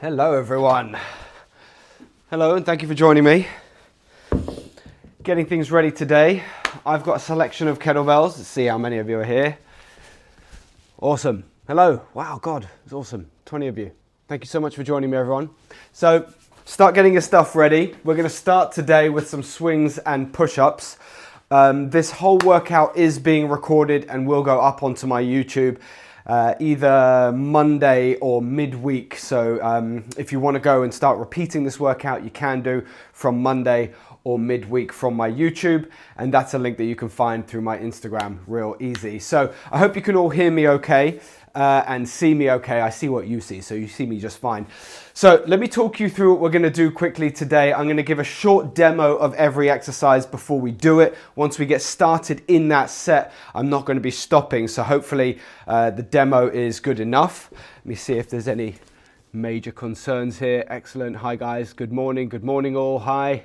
Hello everyone. Hello and thank you for joining me. Getting things ready today. I've got a selection of kettlebells. Let's see how many of you are here. Awesome. Hello. Wow, God, it's awesome. 20 of you. Thank you so much for joining me, everyone. So start getting your stuff ready. We're going to start today with some swings and push-ups. This whole workout is being recorded and will go up onto my YouTube either Monday or midweek. So if you want to go and start repeating this workout, you can do from Monday or midweek from my YouTube, and that's a link that you can find through my Instagram real easy. So I hope you can all hear me okay and see me okay. I see what you see, so you see me just fine. So let me talk you through what we're going to do quickly today. I'm going to give a short demo of every exercise before we do it. Once we get started in that set, I'm not going to be stopping, so hopefully the demo is good enough. Let me see if there's any major concerns here. Excellent. Hi guys, good morning all. Hi.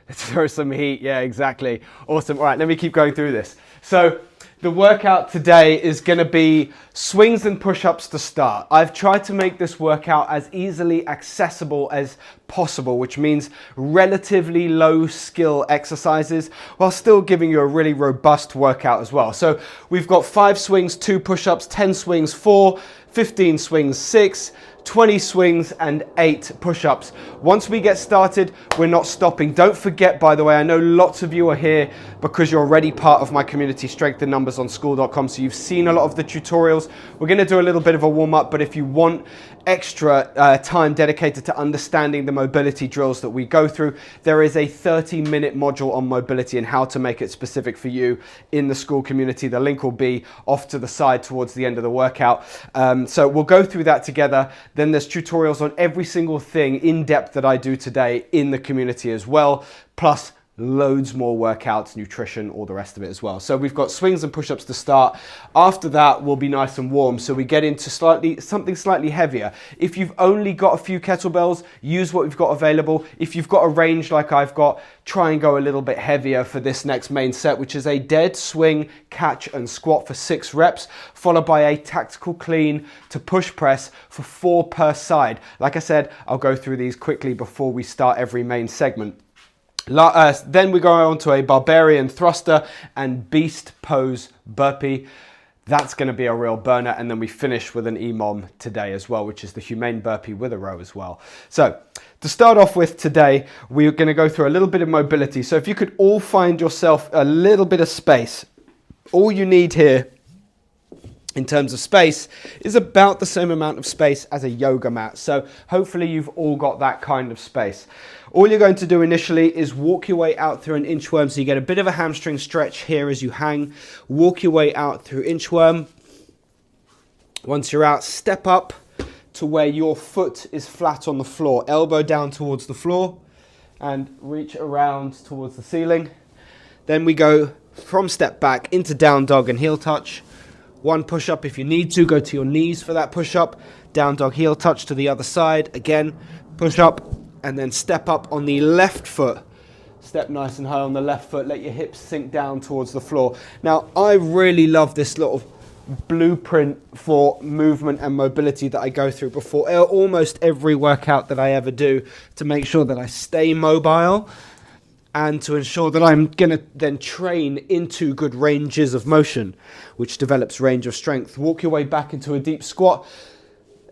Let's throw some heat. Yeah, exactly. Awesome. All right, let me keep going through this. So the workout today is going to be swings and push-ups to start. I've tried to make this workout as easily accessible as possible, which means relatively low skill exercises while still giving you a really robust workout as well. So we've got 5 swings, 2 push-ups, 10 swings, 4, 15 swings, 6, 20 swings and 8 push-ups. Once we get started, we're not stopping. Don't forget, by the way, I know lots of you are here because you're already part of my community, Strength in Numbers on school.com, so you've seen a lot of the tutorials. We're going to do a little bit of a warm-up, but if you want extra time dedicated to understanding the mobility drills that we go through, there is a 30-minute module on mobility and how to make it specific for you in the school community. The link will be off to the side towards the end of the workout. So we'll go through that together. Then there's tutorials on every single thing in depth that I do today in the community as well, plus loads more workouts, nutrition, all the rest of it as well. So we've got swings and push-ups to start. After that, we'll be nice and warm, so we get into something slightly heavier. If you've only got a few kettlebells, use what we've got available. If you've got a range like I've got, try and go a little bit heavier for this next main set, which is a dead swing, catch and squat for 6 reps, followed by a tactical clean to push press for 4 per side. Like I said, I'll go through these quickly before we start every main segment. Then we go on to a Barbarian thruster and beast pose burpee. That's going to be a real burner. And then we finish with an EMOM today as well, which is the Humane burpee with a row as well. So to start off with today, we're going to go through a little bit of mobility. So if you could all find yourself a little bit of space, all you need here in terms of space is about the same amount of space as a yoga mat. So hopefully you've all got that kind of space. All you're going to do initially is walk your way out through an inchworm. So you get a bit of a hamstring stretch here as you hang. Walk your way out through inchworm. Once you're out, step up to where your foot is flat on the floor. Elbow down towards the floor and reach around towards the ceiling. Then we go from step back into down dog and heel touch. 1 push-up if you need to. Go to your knees for that push-up. Down dog heel touch to the other side. Again, push-up. And then step up on the left foot. Step nice and high on the left foot. Let your hips sink down towards the floor. Now, I really love this little blueprint for movement and mobility that I go through before almost every workout that I ever do to make sure that I stay mobile and to ensure that I'm going to then train into good ranges of motion, which develops range of strength. Walk your way back into a deep squat.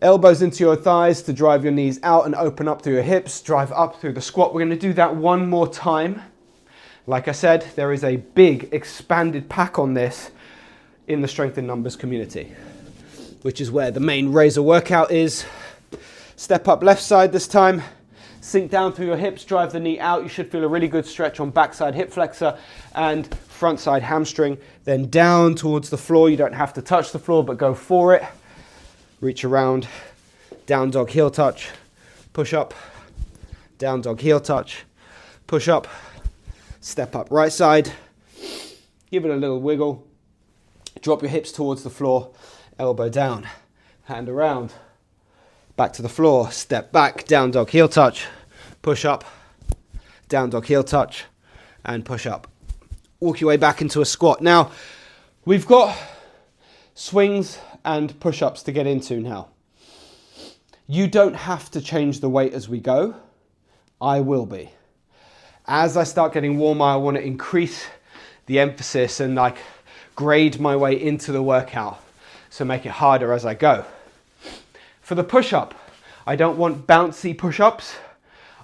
Elbows into your thighs to drive your knees out and open up through your hips. Drive up through the squat. We're going to do that one more time. Like I said, there is a big expanded pack on this in the Strength in Numbers community, which is where the main razor workout is. Step up left side this time. Sink down through your hips, drive the knee out. You should feel a really good stretch on backside hip flexor and front side hamstring. Then down towards the floor. You don't have to touch the floor, but go for it. Reach around, down dog heel touch, push up, down dog heel touch, push up, step up right side, give it a little wiggle, drop your hips towards the floor, elbow down, hand around, back to the floor, step back, down dog heel touch, push up, down dog heel touch, and push up. Walk your way back into a squat. Now, we've got swings and push-ups to get into now. You don't have to change the weight as we go. I will be. As I start getting warmer, I want to increase the emphasis and like grade my way into the workout, so make it harder as I go. For the push-up, I don't want bouncy push-ups.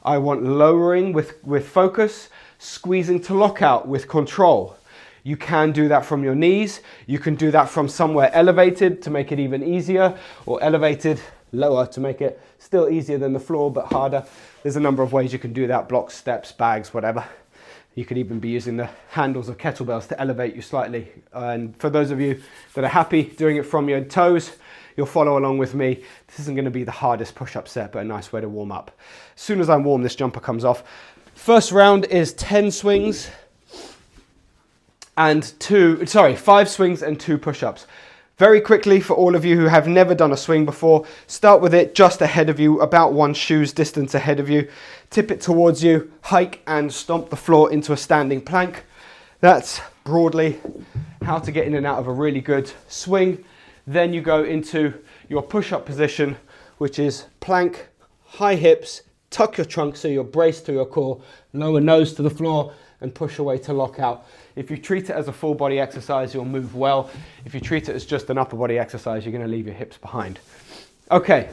I want lowering with focus, squeezing to lockout with control. You can do that from your knees. You can do that from somewhere elevated to make it even easier, or elevated lower to make it still easier than the floor but harder. There's a number of ways you can do that: blocks, steps, bags, whatever. You could even be using the handles of kettlebells to elevate you slightly. And for those of you that are happy doing it from your toes, you'll follow along with me. This isn't going to be the hardest push-up set, but a nice way to warm up. As soon as I'm warm, this jumper comes off. First round is 10 swings and 5 swings and 2 push-ups. Very quickly, for all of you who have never done a swing before, start with it just ahead of you, about 1 shoe's distance ahead of you. Tip it towards you, hike and stomp the floor into a standing plank. That's broadly how to get in and out of a really good swing. Then you go into your push-up position, which is plank, high hips, tuck your trunk so you're braced to your core, lower nose to the floor, and push away to lock out. If you treat it as a full body exercise, you'll move well. If you treat it as just an upper body exercise, you're going to leave your hips behind. Okay.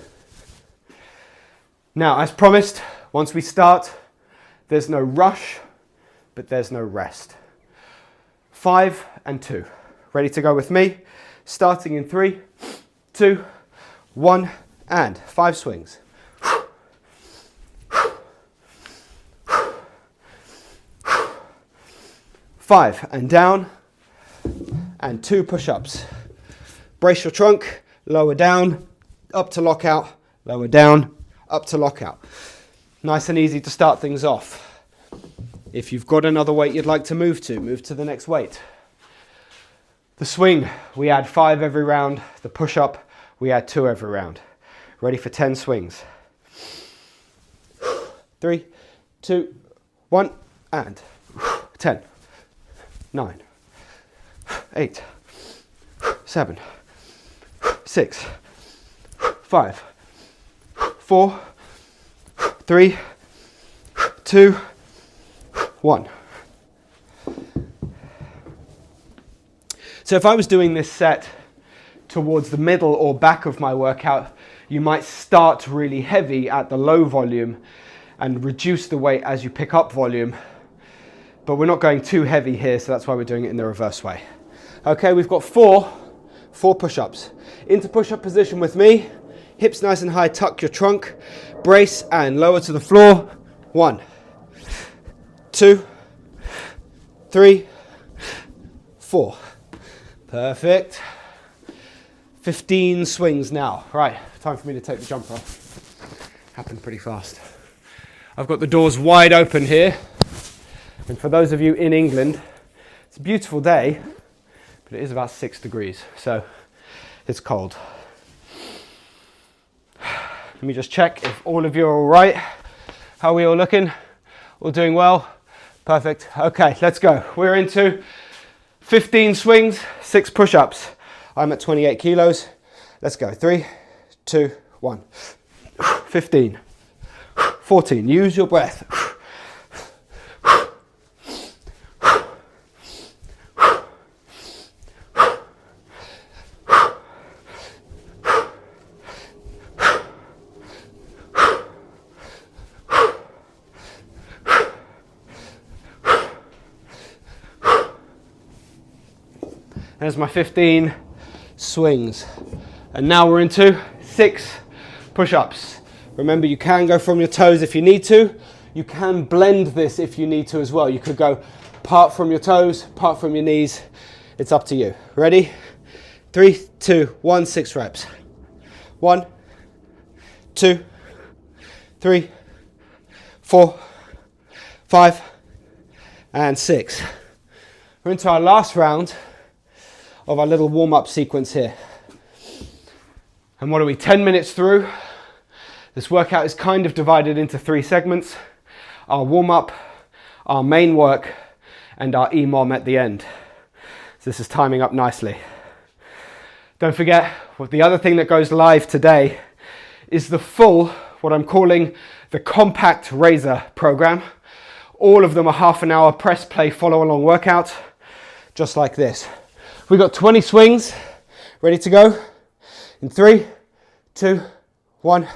Now, as promised, once we start, there's no rush, but there's no rest. 5 and 2. Ready to go with me? Starting in 3, 2, 1, and 5 swings. 5 and down, and 2 push-ups. Brace your trunk, lower down, up to lockout, lower down, up to lockout. Nice and easy to start things off. If you've got another weight you'd like to move to the next weight. The swing, we add 5 every round. The push-up, we add 2 every round. Ready for 10 swings. 3, 2, 1, and 10. 9, 8, 7, 6, 5, 4, 3, 2, 1. So if I was doing this set towards the middle or back of my workout, you might start really heavy at the low volume and reduce the weight as you pick up volume. But we're not going too heavy here, so that's why we're doing it in the reverse way. Okay, we've got 4 push-ups. Into push-up position with me. Hips nice and high, tuck your trunk. Brace and lower to the floor. 1, 2, 3, 4. Perfect. 15 swings now. Right, time for me to take the jumper off. Happened pretty fast. I've got the doors wide open here. And for those of you in England, it's a beautiful day, but it is about 6 degrees, so it's cold. Let me just check if all of you are all right. How are we all looking? All doing well? Perfect. Okay, let's go. We're into 15 swings, 6 push-ups. I'm at 28 kilos. Let's go. 3, 2, 1. 15. 14. Use your breath. There's my 15 swings. And now we're into 6 push-ups. Remember, you can go from your toes if you need to. You can blend this if you need to as well. You could go part from your toes, part from your knees. It's up to you. Ready? 3, 2, 1, 6 reps. 1, 2, 3, 4, 5, and 6. We're into our last round of our little warm-up sequence here. And what are we, 10 minutes through? This workout is kind of divided into 3 segments. Our warm-up, our main work, and our EMOM at the end. So this is timing up nicely. Don't forget, the other thing that goes live today is the full, what I'm calling the compact razor program. All of them are half an hour press play follow along workout, just like this. We've got 20 swings, ready to go in 3, 2, 1.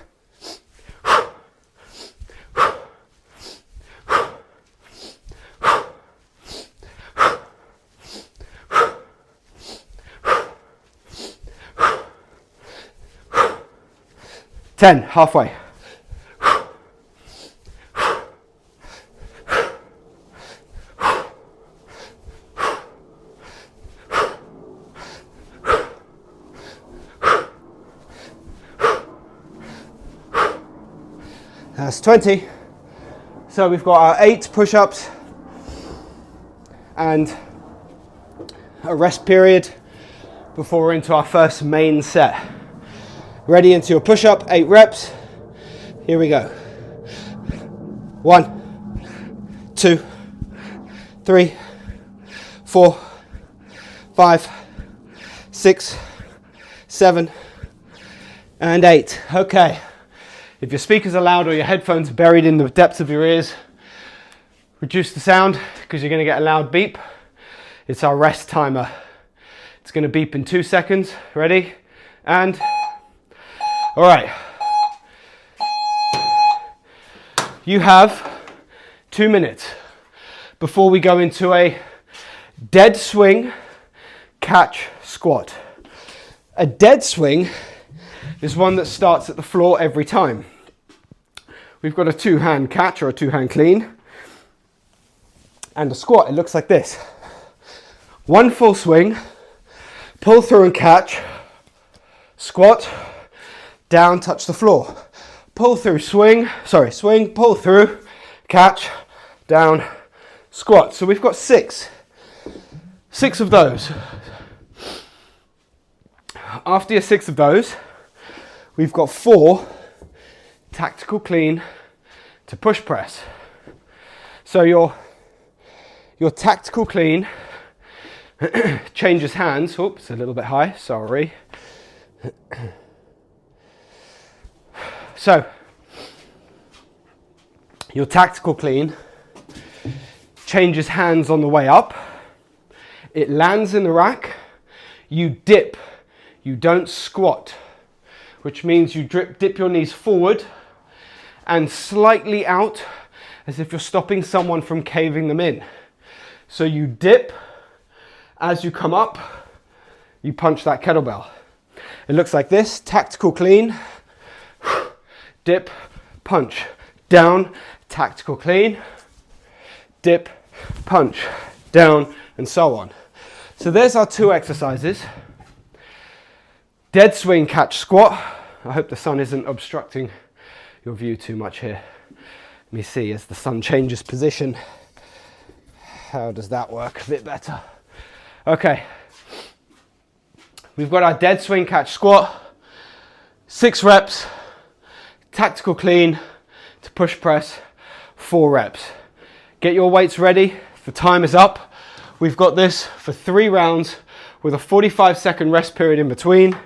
Ten, halfway. That's 20. So we've got our 8 push-ups and a rest period before we're into our first main set. Ready into your push-up, 8 reps. Here we go. 1, 2, 3, 4, 5, 6, 7, and 8. Okay. If your speakers are loud or your headphones are buried in the depths of your ears, reduce the sound because you're going to get a loud beep. It's our rest timer. It's going to beep in 2 seconds. Ready? And all right. You have 2 minutes before we go into a dead swing catch squat. A dead swing is one that starts at the floor every time. We've got a 2-hand catch or a 2-hand clean and a squat. It looks like this. 1 full swing, pull through and catch, squat, down, touch the floor. Pull through, swing, pull through, catch, down, squat. So we've got 6 of those. After your 6 of those, we've got 4 tactical clean to push press. So your tactical clean changes hands. Oops, a little bit high, sorry. So your tactical clean changes hands on the way up. It lands in the rack. You dip. You don't squat, which means you dip your knees forward and slightly out as if you're stopping someone from caving them in. So you dip. As you come up, you punch that kettlebell. It looks like this. Tactical clean, dip, punch, down, tactical clean, dip, punch, down, and so on. So there's our 2 exercises. Dead swing catch squat. I hope the sun isn't obstructing your view too much here. Let me see as the sun changes position. How does that work? A bit better. Okay. We've got our dead swing catch squat. 6 reps. Tactical clean to push press. 4 reps. Get your weights ready. The time is up. We've got this for 3 rounds with a 45-second rest period in between.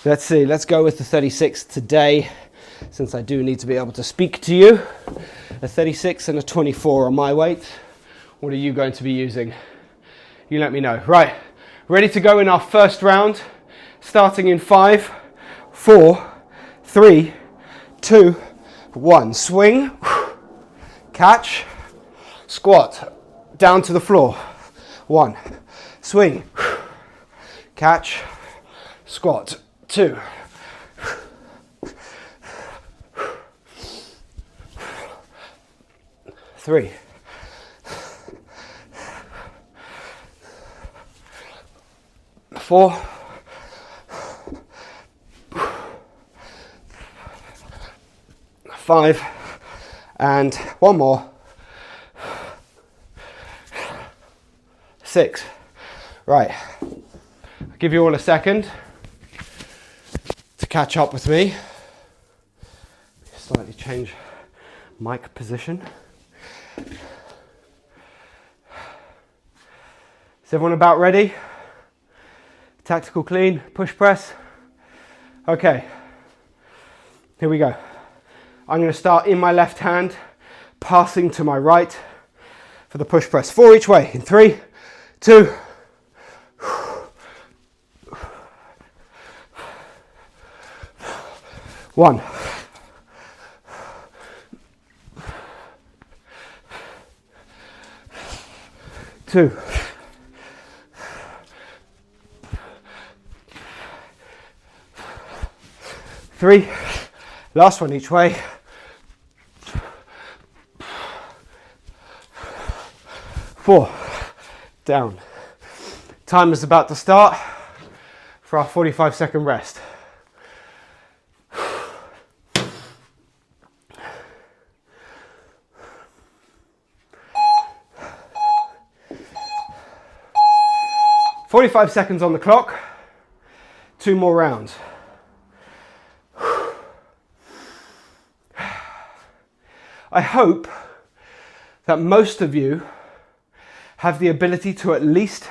Let's see, let's go with the 36 today, since I do need to be able to speak to you. A 36 and a 24 are my weights. What are you going to be using? You let me know. Right, ready to go in our first round, starting in 5, 4, 3, 2, 1. Swing, catch, squat, down to the floor. 1, swing, catch, squat. 2, 3, 4, 5, and 1 more. 6. Right, I'll give you all a second to catch up with me. Slightly change mic position. Is everyone about ready? Tactical clean, push press. Okay. Here we go. I'm going to start in my left hand, passing to my right for the push press. 4 each way in 3, 2, 1. 2. 3. Last one each way. 4. Down. Time is about to start for our 45-second rest. "45 seconds on the clock, 2 more rounds." I hope that most of you have the ability to at least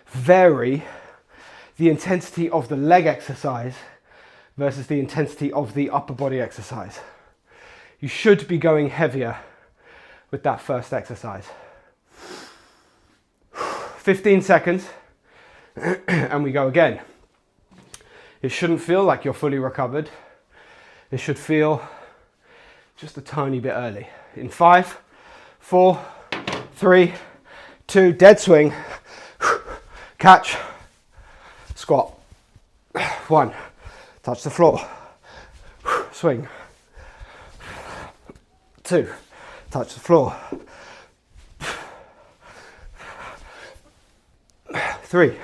vary the intensity of the leg exercise versus the intensity of the upper body exercise. You should be going heavier with that first exercise. 15 seconds and we go again. It shouldn't feel like you're fully recovered. It should feel just a tiny bit early. In 5, 4, 3, 2, dead swing, catch, squat. 1, touch the floor, swing. 2, touch the floor. 3,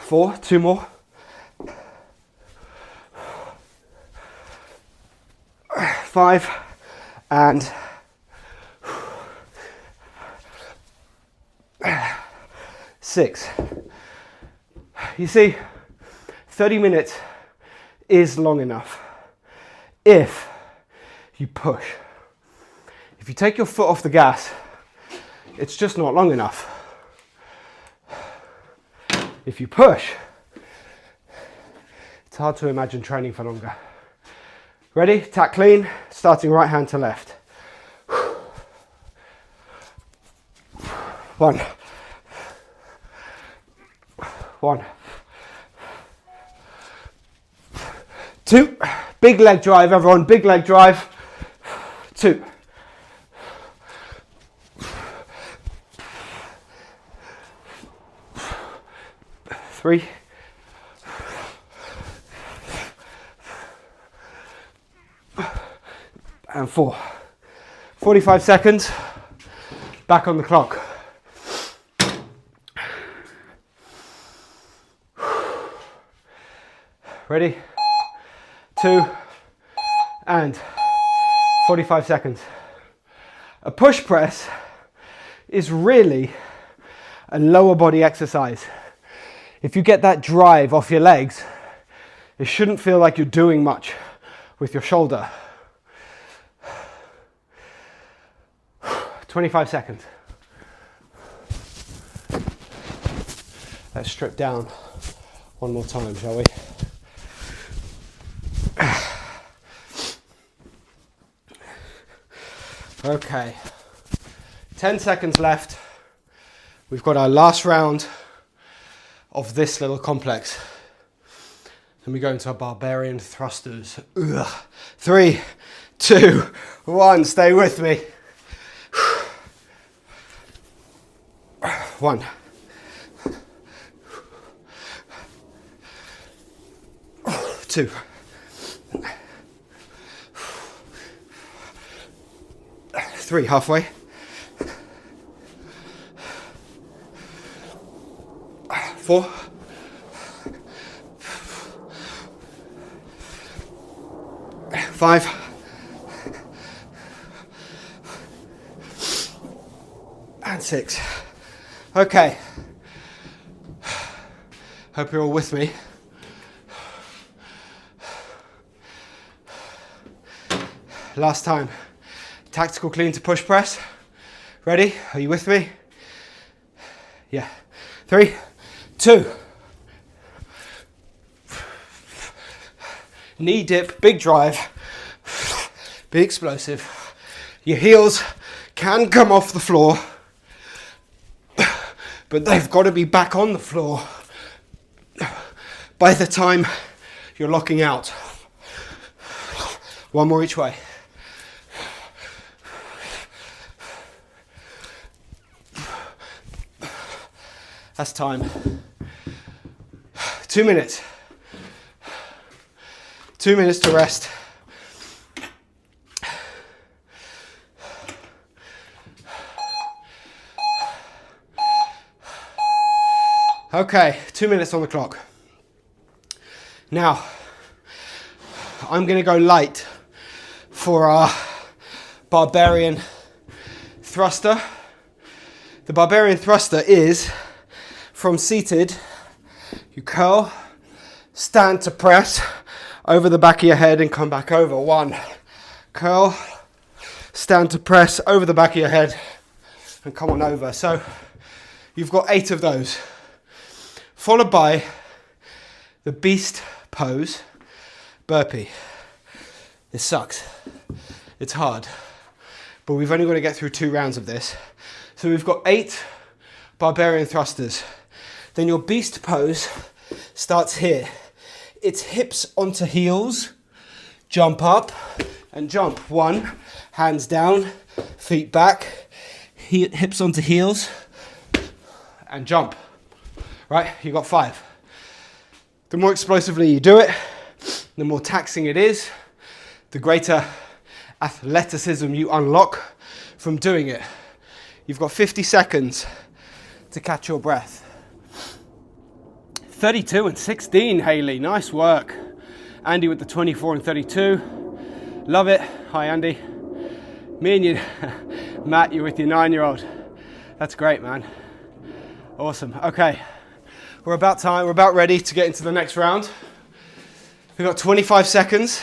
4, 2 more. 5 and 6. You see, 30 minutes is long enough if you push. If you take your foot off the gas, it's just not long enough. If you push, it's hard to imagine training for longer. Ready? Tack clean, starting right hand to left. 1. 1. 2. Big leg drive, everyone. Big leg drive. 2. 3. 4. 45 seconds. Back on the clock. Ready? 2 and 45 seconds. A push press is really a lower body exercise. If you get that drive off your legs, it shouldn't feel like you're doing much with your shoulder. 25 seconds. Let's strip down one more time, shall we? Okay, 10 seconds left. We've got our last round of this little complex. Then we go into our Barbarian thrusters. 3, 2, 1, stay with me. 1. 2. 3, halfway. 4. 5. 6. Okay. Hope you're all with me. Last time. Tactical clean to push press. Ready? Are you with me? Yeah. 3, 2, Knee dip, big drive, be explosive. Your heels can come off the floor, but they've got to be back on the floor by the time you're locking out. One more each way. That's time. 2 minutes. 2 minutes to rest. Okay, 2 minutes on the clock. Now, I'm going to go light for our Barbarian thruster. The Barbarian thruster is from seated, you curl, stand to press over the back of your head and come back over. 1, curl, stand to press over the back of your head and come on over. So you've got 8 of those, followed by the beast pose, burpee. This sucks, it's hard, but we've only got to get through 2 rounds of this. So we've got 8 Barbarian thrusters. Then your beast pose starts here. It's hips onto heels, jump up and jump. 1, hands down, feet back, hips onto heels and jump. Right, you got 5. The more explosively you do it, the more taxing it is, the greater athleticism you unlock from doing it. You've got 50 seconds to catch your breath. 32 and 16, Haley, nice work. Andy with the 24 and 32, love it. Hi Andy. Me and you, Matt, you're with your 9-year-old. That's great, man. Awesome, okay. We're about ready to get into the next round. We've got 25 seconds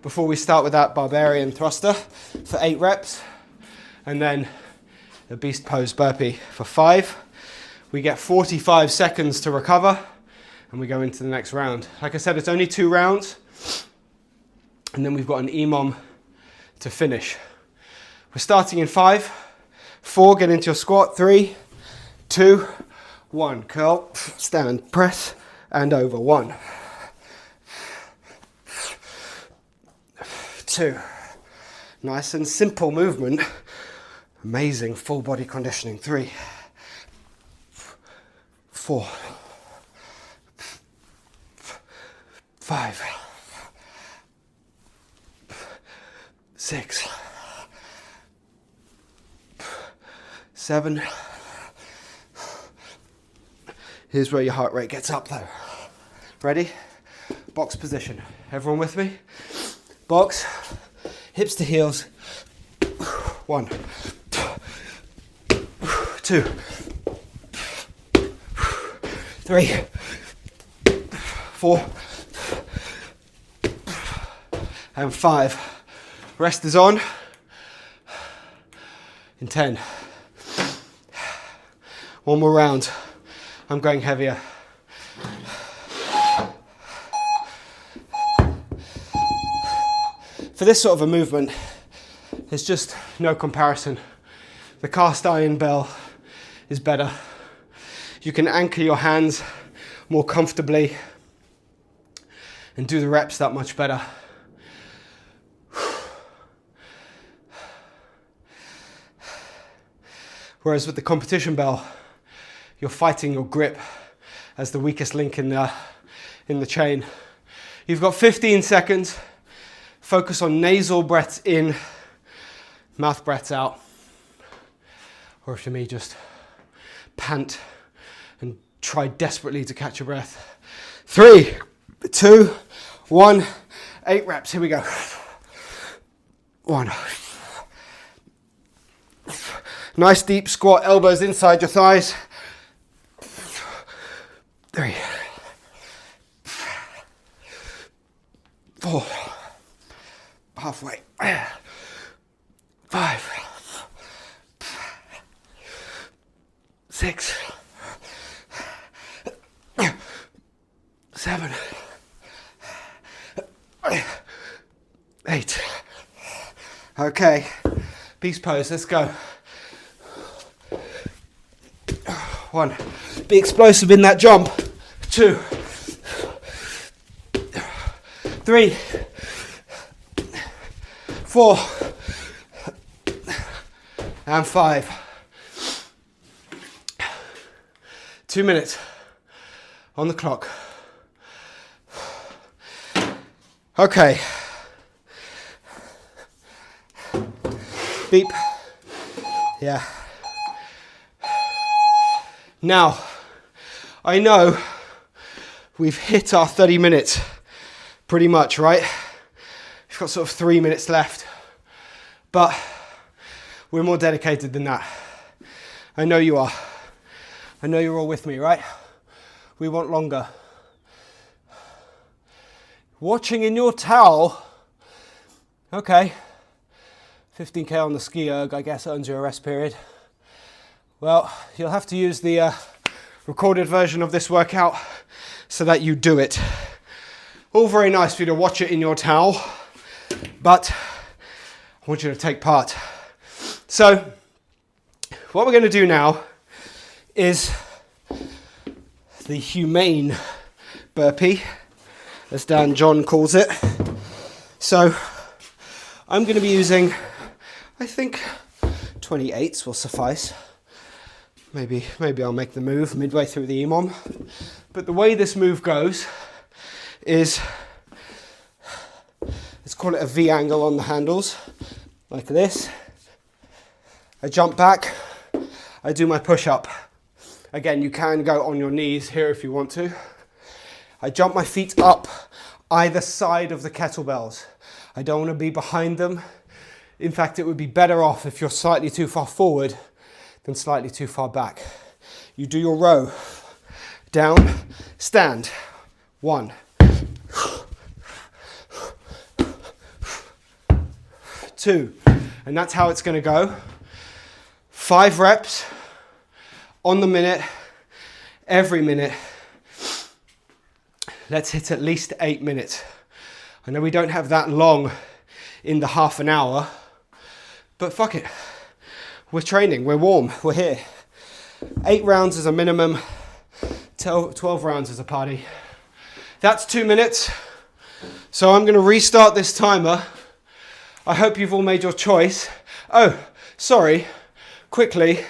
before we start with that Barbarian thruster for 8 reps. And then the beast pose burpee for 5. We get 45 seconds to recover and we go into the next round. Like I said, it's only 2 rounds and then we've got an EMOM to finish. We're starting in 5, 4, get into your squat, 3, 2, 1, curl, stand, press and over. 1, 2, nice and simple movement. Amazing full body conditioning. 3, 4, 5, 6, 7. Here's where your heart rate gets up though. Ready? Box position. Everyone with me? Box, hips to heels. 1, 2, 3, 4, and 5. Rest is on in 10. One more round. I'm going heavier. For this sort of a movement, there's just no comparison. The cast iron bell is better. You can anchor your hands more comfortably and do the reps that much better. Whereas with the competition bell, you're fighting your grip as the weakest link in the chain. You've got 15 seconds. Focus on nasal breaths in, mouth breaths out. Or if you're me, just pant and try desperately to catch your breath. 3, 2, 1, 8 reps, here we go. 1. Nice deep squat, elbows inside your thighs. 3, 4, halfway. 5, 6, 7, 8. Okay, beast pose, let's go. 1, be explosive in that jump. 2, 3, 4, and 5. 2 minutes on the clock. Okay. Beep. Yeah. Now, I know we've hit our 30 minutes pretty much, right? We've got sort of 3 minutes left, but we're more dedicated than that. I know you are. I know you're all with me, right? We want longer. Watching in your towel. Okay. 15k on the ski erg, I guess, earns you a rest period. Well, you'll have to use the recorded version of this workout so that you do it. All very nice for you to watch it in your towel, but I want you to take part. So, what we're going to do now is the Humane burpee, as Dan John calls it. So, I'm going to be using, I think, 28s will suffice. Maybe I'll make the move midway through the EMOM. But the way this move goes is, let's call it a V angle on the handles, like this. I jump back, I do my push-up. Again, you can go on your knees here if you want to. I jump my feet up either side of the kettlebells. I don't want to be behind them. In fact, it would be better off if you're slightly too far forward than slightly too far back. You do your row. Down, stand. 1. 2. And that's how it's going to go. 5 reps on the minute, every minute. Let's hit at least 8 minutes. I know we don't have that long in the half an hour, but fuck it. We're training, we're warm, we're here. 8 rounds is a minimum, 12 rounds is a party. That's 2 minutes. So I'm gonna restart this timer. I hope you've all made your choice. Oh, sorry, quickly.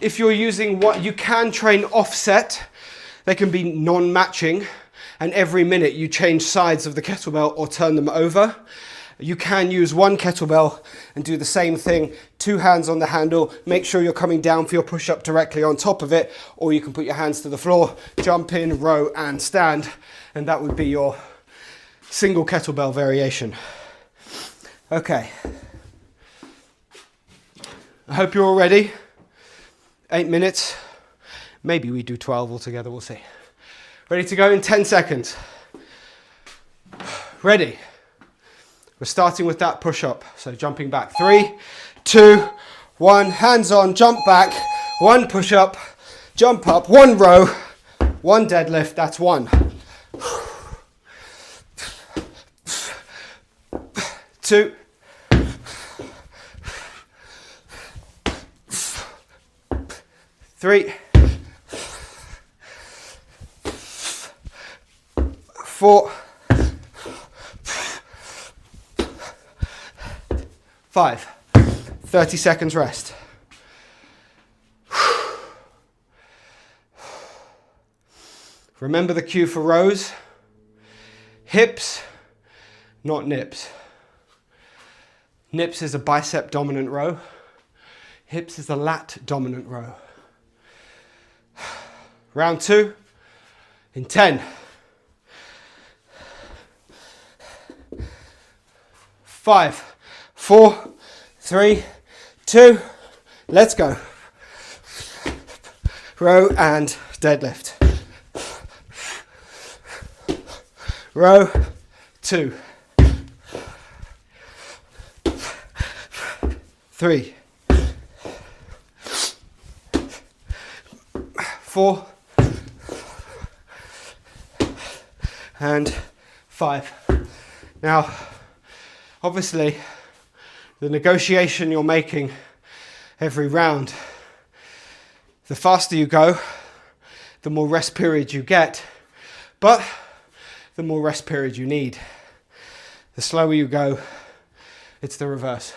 If you're using what, you can train offset. They can be non-matching, and every minute you change sides of the kettlebell or turn them over. You can use one kettlebell and do the same thing, 2 hands on the handle, make sure you're coming down for your push-up directly on top of it, or you can put your hands to the floor, jump in, row and stand, and that would be your single kettlebell variation. Okay. I hope you're all ready. 8 minutes, maybe we do 12 altogether, we'll see. Ready to go in 10 seconds. Ready. We're starting with that push-up, so jumping back. 3, 2, 1, hands on, jump back, 1 push-up, jump up, 1 row, 1 deadlift, that's 1. 2, 3, 4, 5. 30 seconds rest. Remember the cue for rows. Hips, not nips. Nips is a bicep dominant row. Hips is a lat dominant row. Round 2 in 10. 5, 4, 3, 2, let's go. Row and deadlift. Row, 2, 3, 4, and 5. Now, obviously, the negotiation you're making every round, the faster you go, the more rest period you get, but the more rest period you need. The slower you go, it's the reverse.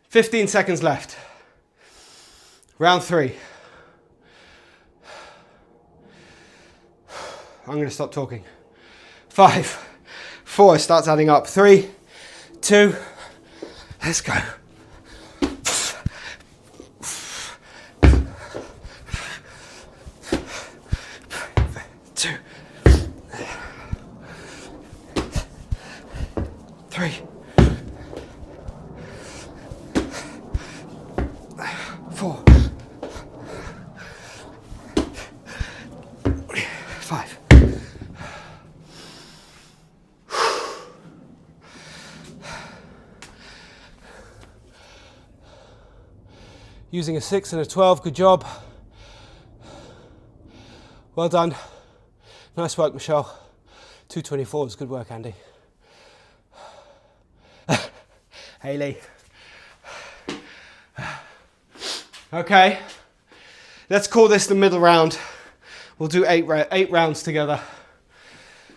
15 seconds left. Round 3. I'm going to stop talking. 5, 4, it starts adding up. 3, 2, let's go. 2, 3, 4, 5. Using a 6 and a 12, good job. Well done. Nice work, Michelle. 224 is good work, Andy. Hayley. Okay, let's call this the middle round. We'll do 8 rounds together.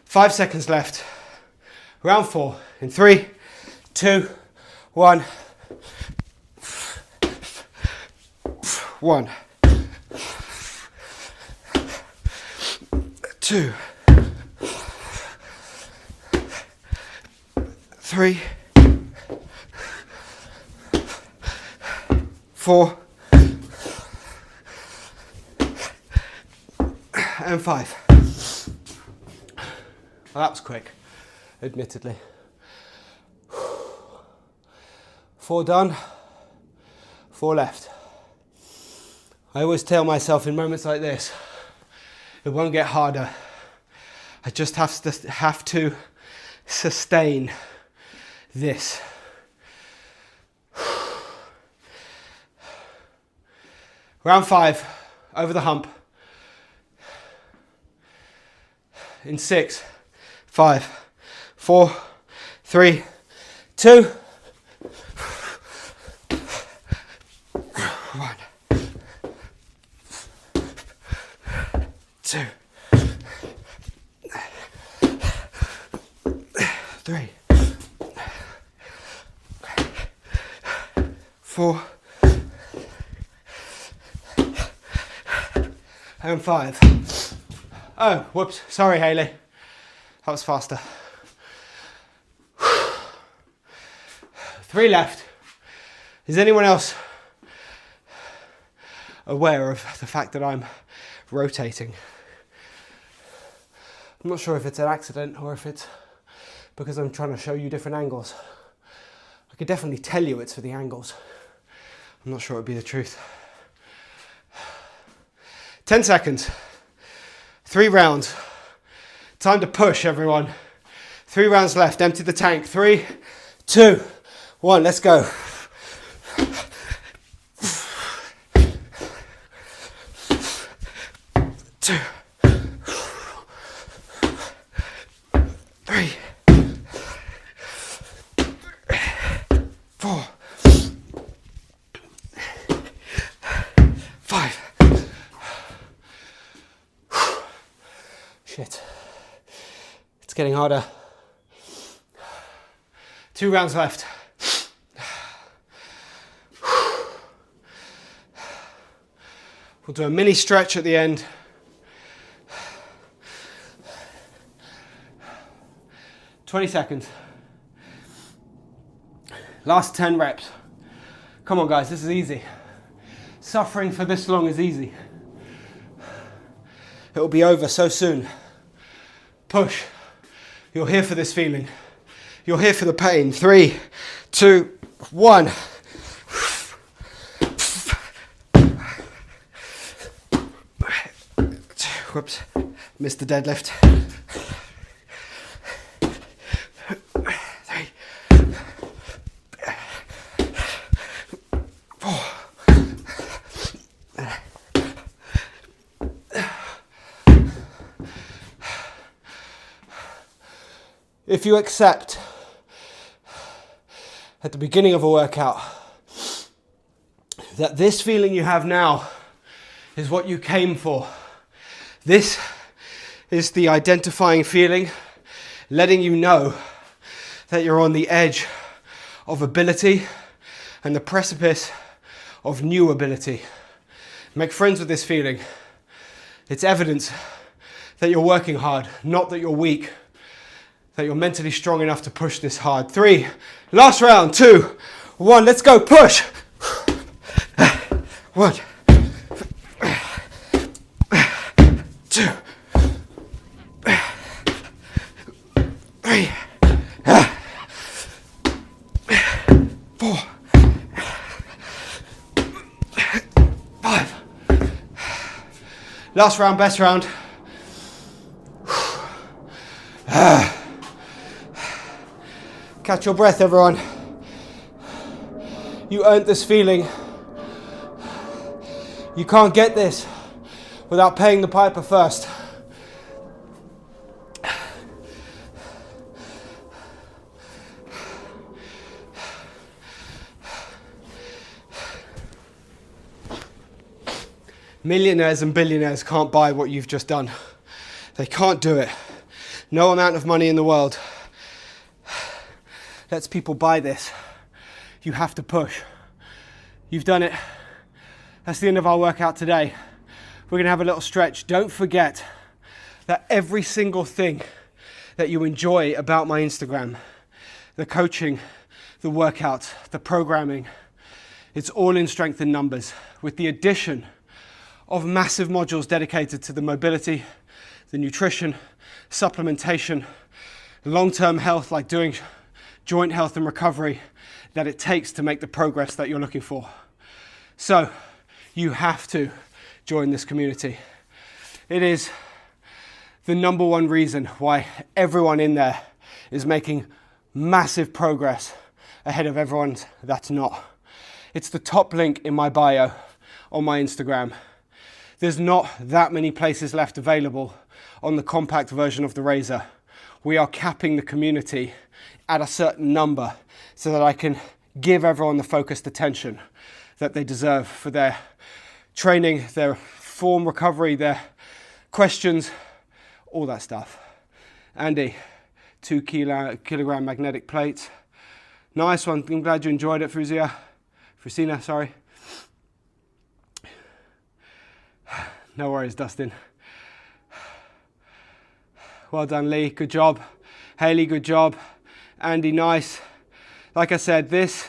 5 seconds left. Round 4 in 3, 2, 1. 1, 2, 3, 4, and 5. Well, that was quick, admittedly. 4 done, 4 left. I always tell myself in moments like this, it won't get harder. I just have to sustain this. Round 5, over the hump. In 6, 5, 4, 3, 2, 1. 2, 3, 4, and 5. Oh, whoops, sorry Hayley, that was faster. 3 left. Is anyone else aware of the fact that I'm rotating? I'm not sure if it's an accident or if it's because I'm trying to show you different angles. I could definitely tell you it's for the angles. I'm not sure it would be the truth. 10 seconds. 3 rounds. Time to push, everyone. 3 rounds left. Empty the tank. 3, 2, 1. Let's go. 2, 3, 4, 5. Shit. It's getting harder. 2 rounds left. We'll do a mini stretch at the end. 20 seconds. Last 10 reps. Come on guys, this is easy. Suffering for this long is easy. It'll be over so soon. Push. You're here for this feeling. You're here for the pain. 3, 2, 1. Whoops, missed the deadlift. 3, 4. 5, If you accept at the beginning of a workout that this feeling you have now is what you came for, this is the identifying feeling, letting you know that you're on the edge of ability and the precipice of new ability. Make friends with this feeling. It's evidence that you're working hard, not that you're weak, that you're mentally strong enough to push this hard. 3, last round, 2, 1, let's go, push. 1, 2, 3, 4, 5. Last round, best round. Catch your breath, everyone. You earned this feeling. You can't get this without paying the piper first. Millionaires and billionaires can't buy what you've just done. They can't do it. No amount of money in the world lets people buy this. You have to push. You've done it. That's the end of our workout today. We're gonna have a little stretch. Don't forget that every single thing that you enjoy about my Instagram, the coaching, the workouts, the programming, it's all in strength in numbers, with the addition of massive modules dedicated to the mobility, the nutrition, supplementation, long-term health, like doing joint health and recovery, that it takes to make the progress that you're looking for. So you have to join this community. It is the number one reason why everyone in there is making massive progress ahead of everyone that's not. It's the top link in my bio on my Instagram. There's not that many places left available on the compact version of the Razor. We are capping the community at a certain number so that I can give everyone the focused attention that they deserve for their training, their form recovery, their questions, all that stuff. Andy, 2 kilogram magnetic plates. Nice one. I'm glad you enjoyed it, Frusina, sorry. No worries, Dustin. Well done, Lee. Good job. Haley, good job. Andy, nice. Like I said, this...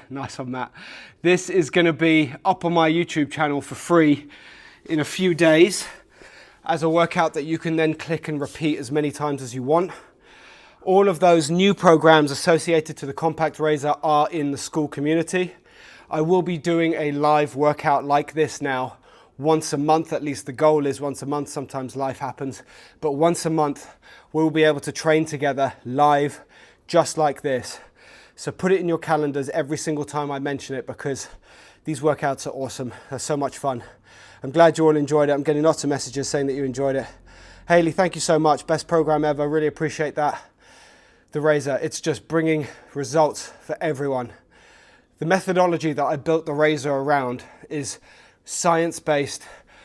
nice one, Matt. This is going to be up on my YouTube channel for free in a few days as a workout that you can then click and repeat as many times as you want. All of those new programs associated to the compact Razor are in the school community. I will be doing a live workout like this now once a month. At least the goal is once a month. Sometimes life happens, but once a month we'll be able to train together live just like this. So put it in your calendars every single time I mention it, because these workouts are awesome. They're so much fun. I'm glad you all enjoyed it. I'm getting lots of messages saying that you enjoyed it. Haley, thank you so much. Best program ever. Really appreciate that. The Razor, it's just bringing results for everyone. The methodology that I built the Razor around is science-based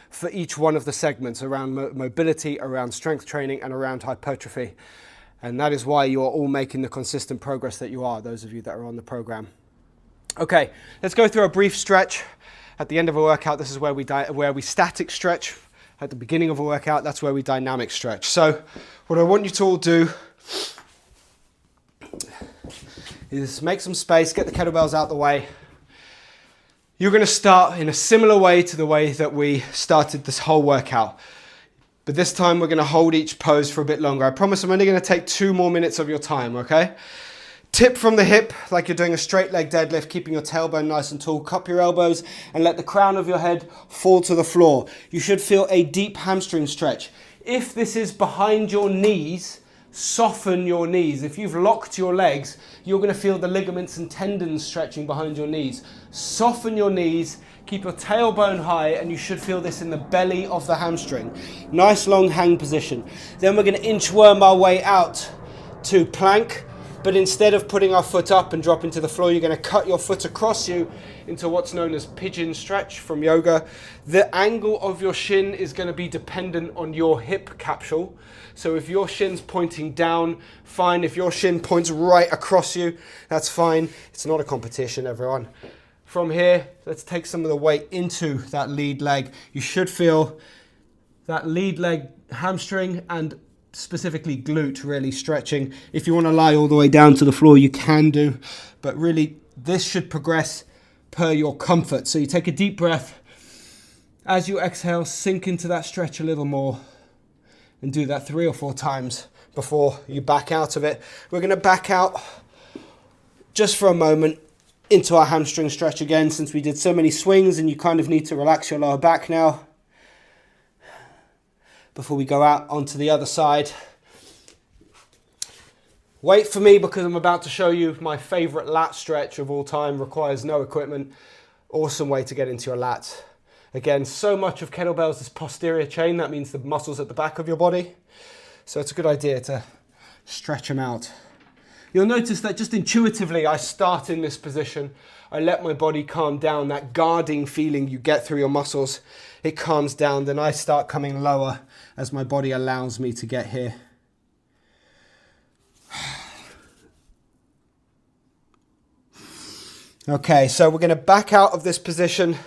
for each one of the segments, around mobility, around strength training, and around hypertrophy. And that is why you are all making the consistent progress that you are, those of you that are on the program. Okay, let's go through a brief stretch. At the end of a workout, this is where we static stretch. At the beginning of a workout, that's where we dynamic stretch. So what I want you to all do is make some space, get the kettlebells out the way. You're going to start in a similar way to the way that we started this whole workout. But this time we're going to hold each pose for a bit longer. I promise I'm only going to take 2 more minutes of your time, okay? Tip from the hip, like you're doing a straight leg deadlift, keeping your tailbone nice and tall. Cup your elbows and let the crown of your head fall to the floor. You should feel a deep hamstring stretch. If this is behind your knees, soften your knees. If you've locked your legs, you're going to feel the ligaments and tendons stretching behind your knees. Soften your knees, keep your tailbone high, and you should feel this in the belly of the hamstring. Nice long hang position. Then we're going to inchworm our way out to plank, but instead of putting our foot up and dropping to the floor, you're going to cut your foot across you into what's known as pigeon stretch from yoga. The angle of your shin is going to be dependent on your hip capsule. So if your shin's pointing down, fine. If your shin points right across you, that's fine. It's not a competition, everyone. From here, let's take some of the weight into that lead leg. You should feel that lead leg hamstring and specifically glute really stretching. If you want to lie all the way down to the floor, you can do, but really this should progress per your comfort. So you take a deep breath. As you exhale, sink into that stretch a little more and do that 3 or 4 times before you back out of it. We're going to back out just for a moment into our hamstring stretch again, since we did so many swings, and you kind of need to relax your lower back now before we go out onto the other side. Wait for me, because I'm about to show you my favorite lat stretch of all time. Requires no equipment. Awesome way to get into your lats. Again, so much of kettlebells is posterior chain. That means the muscles at the back of your body. So it's a good idea to stretch them out. You'll notice that just intuitively, I start in this position. I let my body calm down. That guarding feeling you get through your muscles, it calms down. Then I start coming lower as my body allows me to get here. Okay, so we're going to back out of this position,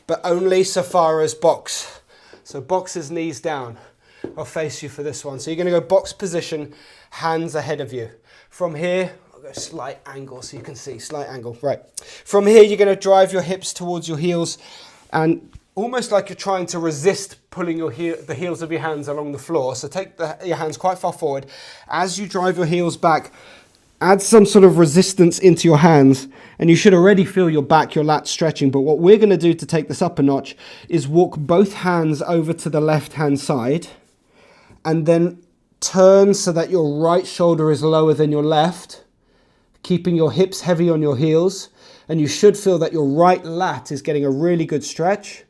but only so far as box. So box is knees down. I'll face you for this one. So you're going to go box position, hands ahead of you. From here, I'll go slight angle so you can see, slight angle. Right. From here, you're going to drive your hips towards your heels, and almost like you're trying to resist pulling the heels of your hands along the floor. So take your hands quite far forward. As you drive your heels back, add some sort of resistance into your hands, and you should already feel your back, your lats stretching. But what we're going to do to take this up a notch is walk both hands over to the left-hand side, and then turn so that your right shoulder is lower than your left, keeping your hips heavy on your heels, and you should feel that your right lat is getting a really good stretch.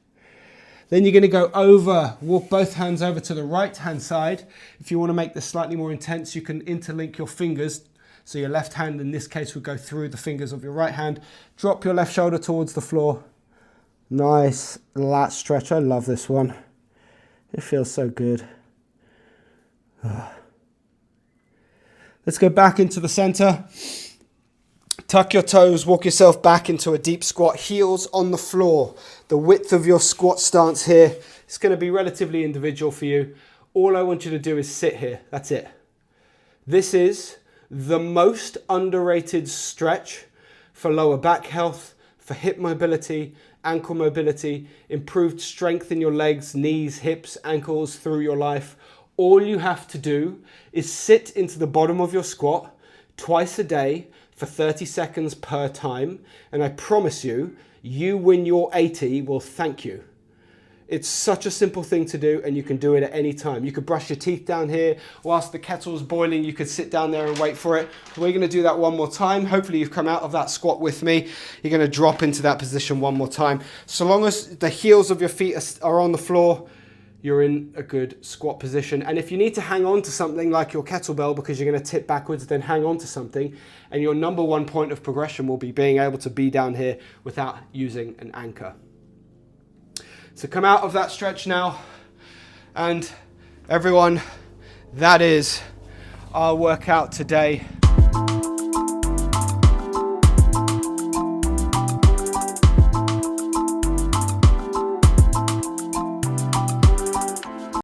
Then you're going to go over, walk both hands over to the right-hand side. If you want to make this slightly more intense, you can interlink your fingers. So your left hand, in this case, would go through the fingers of your right hand. Drop your left shoulder towards the floor. Nice lat stretch. I love this one. It feels so good. Let's go back into the center. Tuck your toes, walk yourself back into a deep squat, heels on the floor. The width of your squat stance here is going to be relatively individual for you. All I want you to do is sit here. That's it. This is the most underrated stretch for lower back health, for hip mobility, ankle mobility, improved strength in your legs, knees, hips, ankles through your life. All you have to do is sit into the bottom of your squat twice a day for 30 seconds per time, and I promise you, you when you're 80 will thank you. It's such a simple thing to do, and you can do it at any time. You could brush your teeth down here. Whilst the kettle's boiling, you could sit down there and wait for it. We're going to do that one more time. Hopefully you've come out of that squat with me. You're going to drop into that position one more time. So long as the heels of your feet are on the floor, you're in a good squat position. And if you need to hang on to something like your kettlebell because you're going to tip backwards, then hang on to something. And your number one point of progression will be being able to be down here without using an anchor. So come out of that stretch now. And everyone, that is our workout today.